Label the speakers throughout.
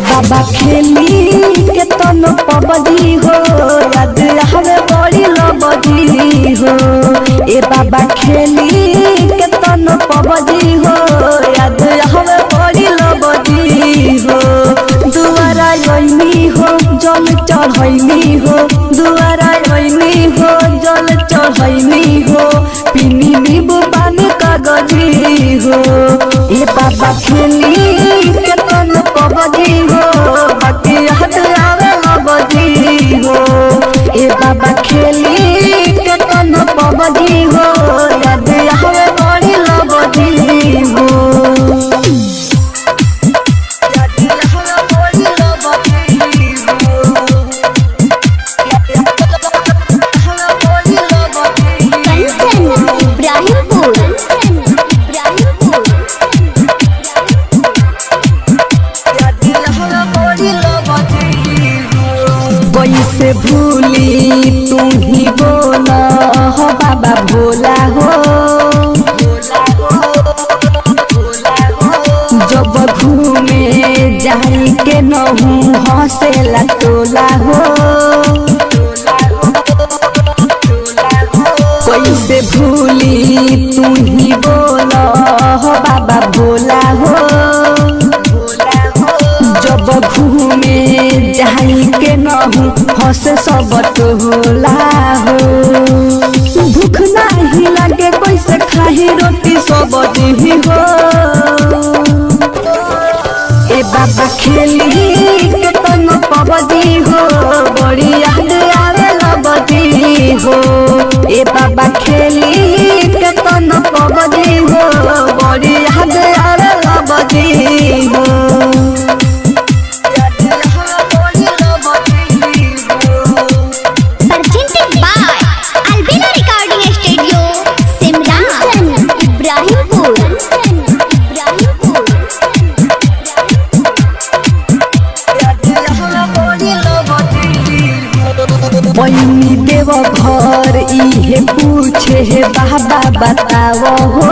Speaker 1: बाबा खेली के तन पबजी हो याद हवे बड़ी लबजी हो। ए बाबा खेली के तन पबजी हो याद हवे बड़ी लबजी हो। दुआरा योनी हो जल चढ़ैनी हो, दुआरा योनी हो जल चढ़ैनी हो, पीनी नींबू पानी कागजी हो। ए बाबा खेली के तन पबजी हो बाकी याद आवे लबजी हो। ए बाबा खेली के तन पबजी हो याद आवे बड़ी लबजी हो। कैसे भूली तू ही बोला हो बाबा भोला हो। जब घूमे जाई के नहू हंसेला टोला हो। कैसे भूली तू ही बोला हो बाबा भोला हो। जब घूमे जाई के नहू हंसे सब टोला हो। भूख नहीं लगे कैसे खाही रोटी सब्जी हो। ए बाबा खेली के तन पबजी हो बड़ी याद आवे लबजी हो। ए बाबा खेली के तन पबजी हो बड़ी याद आवे लबजी हो। पैनी देव घर इहे पूछे हे बाबा बताओ हो।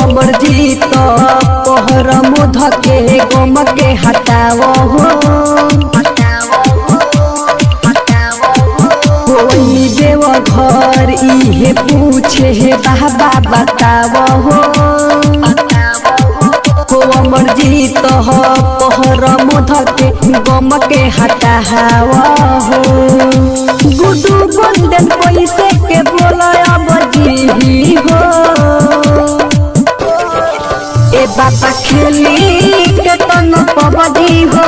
Speaker 1: अमर जीत पहर मुध के गम के हटाओ हो। पैनी देव घर इहे पूछे हे बाबा बताओ हो। अमर जीत हो पहर मुध के गम के हटावा हो। गुडू गोल्डन पैसे के बोला बजी हो। ए बाबा खेली के तन पबजी हो